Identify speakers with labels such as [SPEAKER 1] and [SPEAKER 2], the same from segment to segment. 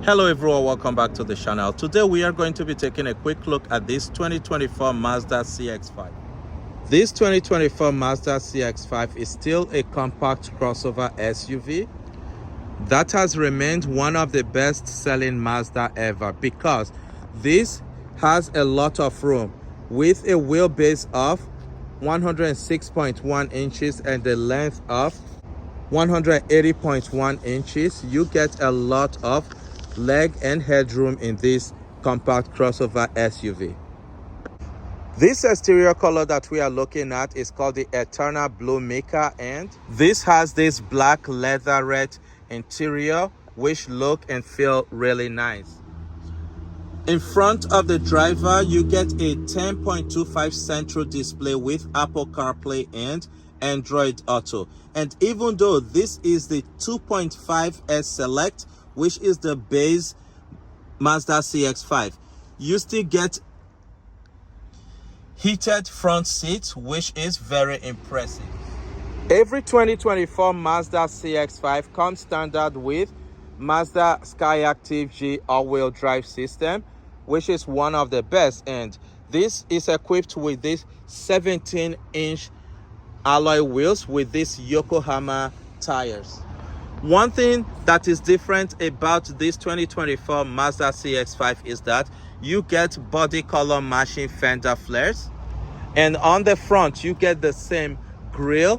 [SPEAKER 1] Hello everyone, welcome back to the channel. Today we are going to be taking a quick look at this 2024 Mazda CX-5. This 2024 Mazda CX-5 is still a compact crossover SUV that has remained one of the best selling Mazda ever because this has a lot of room with a wheelbase of 106.1 inches and a length of 180.1 inches. You get a lot of leg and headroom in this compact crossover SUV. This exterior color that we are looking at is called the Eternal Blue Mica, and this has this black leatherette interior which look and feel really nice. In front of the driver, you get a 10.25 central display with Apple CarPlay and Android Auto. And even though this is the 2.5S Select, which is the base Mazda CX-5, you still get heated front seats, which is very impressive. Every 2024 Mazda CX-5 comes standard with Mazda Skyactiv G all-wheel drive system, which is one of the best, and this is equipped with this 17-inch alloy wheels with these Yokohama tires. One thing that is different about this 2024 Mazda CX-5 is that you get body color matching fender flares, and on the front you get the same grille,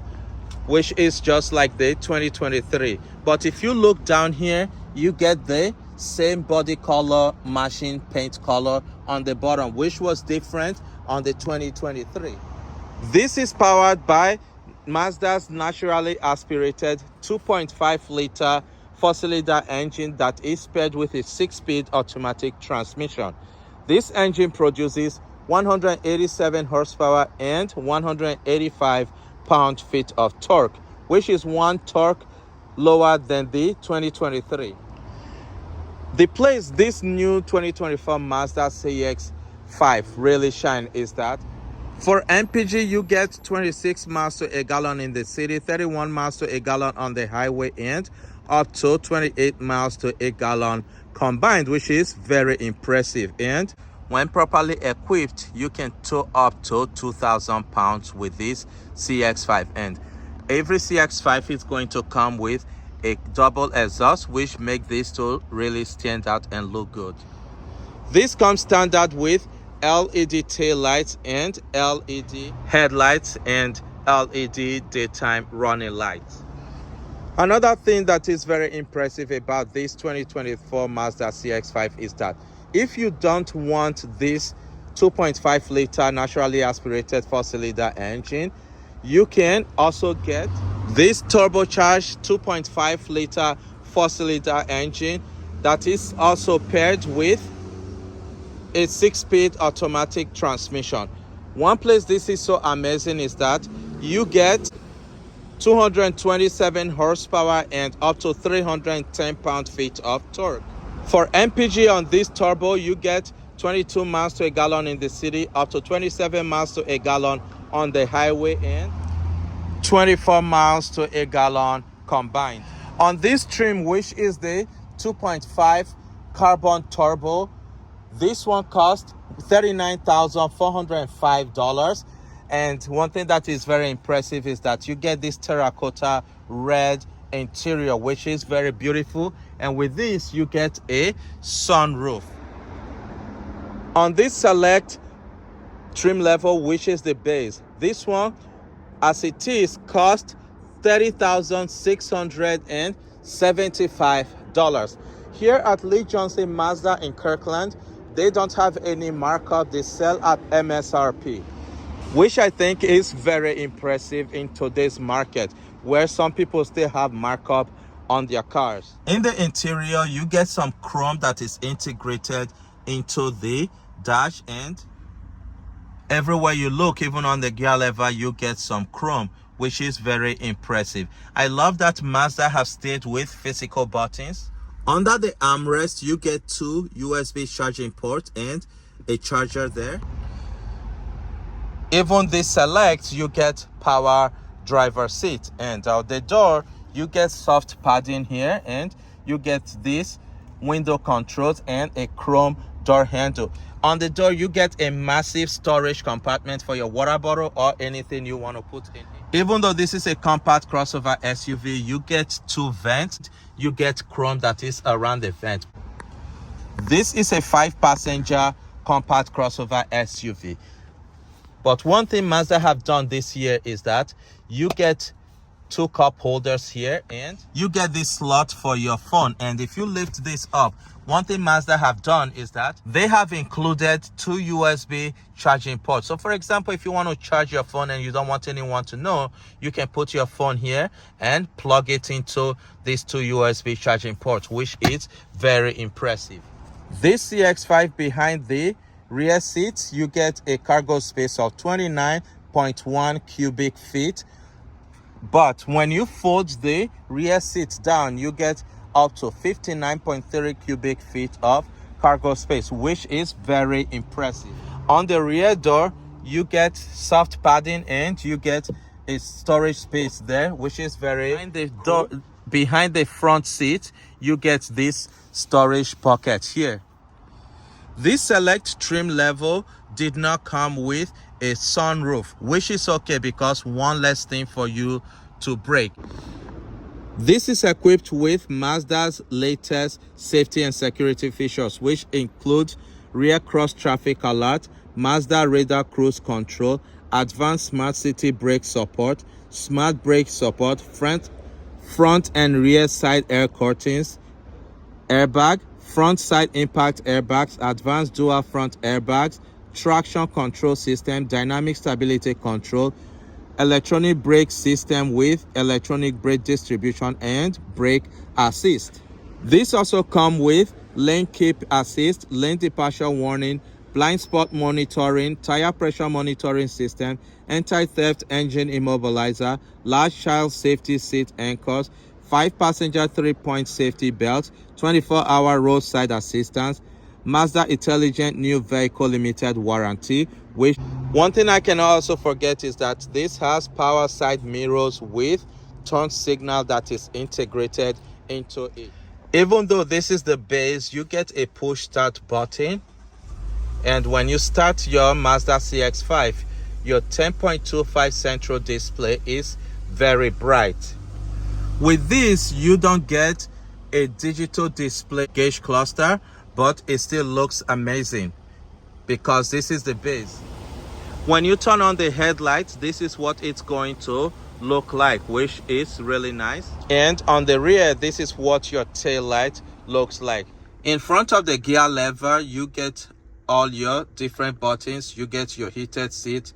[SPEAKER 1] which is just like the 2023. But if you look down here, you get the same body color matching paint color on the bottom, which was different on the 2023. This is powered by Mazda's naturally aspirated 2.5-liter 4-cylinder engine that is paired with a 6-speed automatic transmission. This engine produces 187 horsepower and 185 pound-feet of torque, which is 1 torque lower than the 2023. The place this new 2024 Mazda CX-5 really shine is that for MPG, you get 26 miles to a gallon in the city, 31 miles to a gallon on the highway, and up to 28 miles to a gallon combined, which is very impressive. And when properly equipped, you can tow up to 2,000 pounds with this CX-5. And every CX-5 is going to come with a double exhaust, which make this to really stand out and look good. This comes standard with LED tail lights and LED headlights and LED daytime running lights. Another thing that is very impressive about this 2024 Mazda CX-5 is that if you don't want this 2.5-liter naturally aspirated 4-cylinder engine, you can also get this turbocharged 2.5-liter 4-cylinder engine that is also paired with a 6-speed automatic transmission. One place this is so amazing is that you get 227 horsepower and up to 310 pound-feet of torque. For MPG on this turbo, you get 22 miles to a gallon in the city, up to 27 miles to a gallon on the highway, and 24 miles to a gallon combined. On this trim, which is the 2.5 carbon turbo, this one costs $39,405. And one thing that is very impressive is that you get this terracotta red interior, which is very beautiful. And with this, you get a sunroof. On this select trim level, which is the base, this one, as it is, cost $30,675. Here at Lee Johnson Mazda in Kirkland, they don't have any markup. They sell at MSRP, which I think is very impressive in today's market, where some people still have markup on their cars. In the interior, you get some chrome that is integrated into the dash, and everywhere you look, even on the gear lever, you get some chrome, which is very impressive. I love that Mazda have stayed with physical buttons. Under the armrest, you get 2 USB charging ports and a charger there. Even this select, you get power driver seat, and out the door you get soft padding here, and you get this window controls, and a chrome door handle. On the door, you get a massive storage compartment for your water bottle or anything you want to put in. Even though this is a compact crossover SUV, you get 2 vents. You get chrome that is around the vent. This is a 5-passenger compact crossover SUV. But one thing Mazda have done this year is that you get 2 cup holders here, and you get this slot for your phone. And if you lift this up, one thing Mazda have done is that they have included 2 USB charging ports. So for example, if you want to charge your phone and you don't want anyone to know, you can put your phone here and plug it into these 2 USB charging ports, which is very impressive. This CX-5 behind the rear seats, you get a cargo space of 29.1 cubic feet. But when you fold the rear seats down, you get up to 59.3 cubic feet of cargo space, which is very impressive. On the rear door, you get soft padding and you get a storage space there, which is very behind the door. Behind the front seat, you get this storage pocket here. This select trim level did not come with a sunroof, which is okay because one less thing for you to brake. This is equipped with Mazda's latest safety and security features, which include rear cross traffic alert, Mazda radar cruise control, advanced smart city brake support, smart brake support, front and rear side air curtains, airbag, front side impact airbags, advanced dual front airbags, traction control system, dynamic stability control, electronic brake system with electronic brake distribution and brake assist. This also comes with lane keep assist, lane departure warning, blind spot monitoring, tire pressure monitoring system, anti-theft engine immobilizer, large child safety seat anchors, 5-passenger 3-point safety belt, 24-hour roadside assistance, Mazda Intelligent New Vehicle Limited Warranty. Which one thing I cannot also forget is that this has power side mirrors with turn signal that is integrated into it. Even though this is the base, you get a push start button, and when you start your Mazda CX-5, your 10.25 central display is very bright. With this, you don't get a digital display gauge cluster, but it still looks amazing because this is the base. When you turn on the headlights, this is what it's going to look like, which is really nice. And on the rear, this is what your tail light looks like. In front of the gear lever, you get all your different buttons. You get your heated seat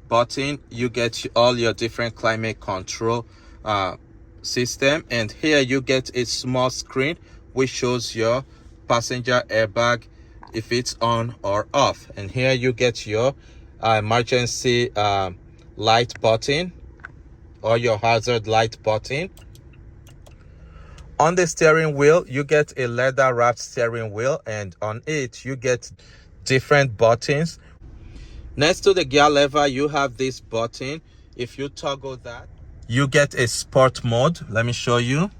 [SPEAKER 1] button, you get all your different climate control system, and here you get a small screen which shows your passenger airbag if it's on or off. And here you get your emergency light button or your hazard light button. On the steering wheel, you get a leather wrapped steering wheel, and on it you get different buttons. Next to the gear lever, you have this button. If you toggle that, you get a sport mode. Let me show you.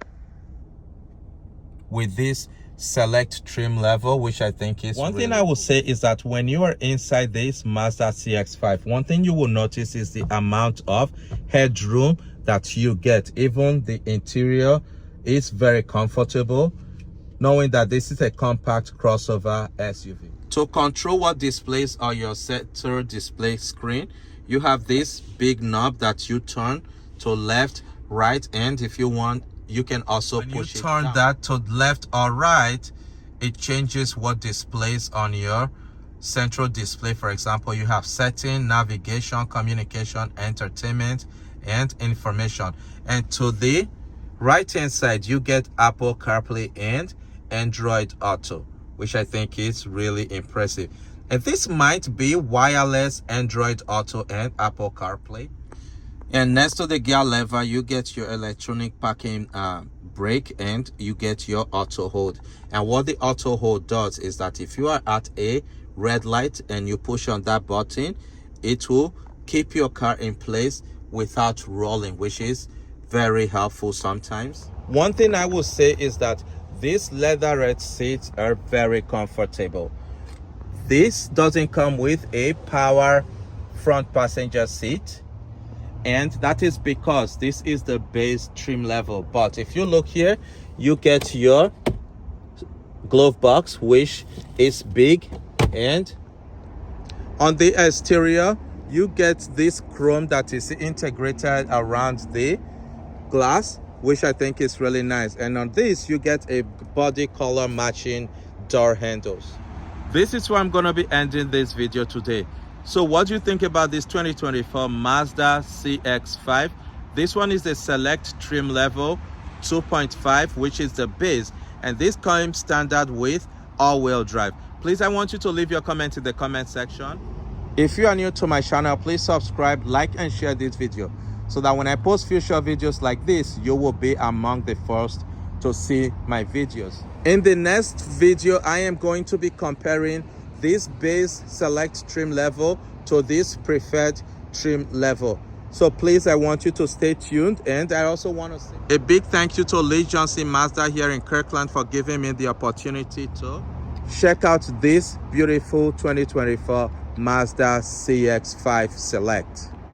[SPEAKER 1] With this select trim level, which I think is one thing I will say is that when you are inside this Mazda CX-5, one thing you will notice is the amount of headroom that you get. Even the interior is very comfortable, knowing that this is a compact crossover SUV. To control what displays on your center display screen, you have this big knob that you turn to left, right, and if you want, you can also push it down. When you turn that to left or right, it changes what displays on your central display. For example, you have setting, navigation, communication, entertainment, and information. And to the right hand side, you get Apple CarPlay and Android Auto, which I think is really impressive. And this might be wireless Android Auto and Apple CarPlay. And next to the gear lever, you get your electronic parking brake, and you get your auto hold. And what the auto hold does is that if you are at a red light and you push on that button, it will keep your car in place without rolling, which is very helpful sometimes. One thing I will say is that These leatherette seats are very comfortable. This doesn't come with a power front passenger seat, and that is because this is the base trim level. But if you look here, you get your glove box, which is big, and on the exterior you get this chrome that is integrated around the glass, which I think is really nice. And on this you get a body color matching door handles. This is where I'm going to be ending this video today. So what do you think about this 2024 Mazda CX-5? This one is the select trim level 2.5, which is the base, and this comes standard with all-wheel drive. Please, I want you to leave your comment in the comment section. If you are new to my channel, please subscribe, like, and share this video so that when I post future videos like this, you will be among the first to see my videos. In the next video, I am going to be comparing this base select trim level to this preferred trim level. So please, I want you to stay tuned. And I also want to say a big thank you to Lee Johnson Mazda here in Kirkland for giving me the opportunity to check out this beautiful 2024 Mazda CX-5 Select.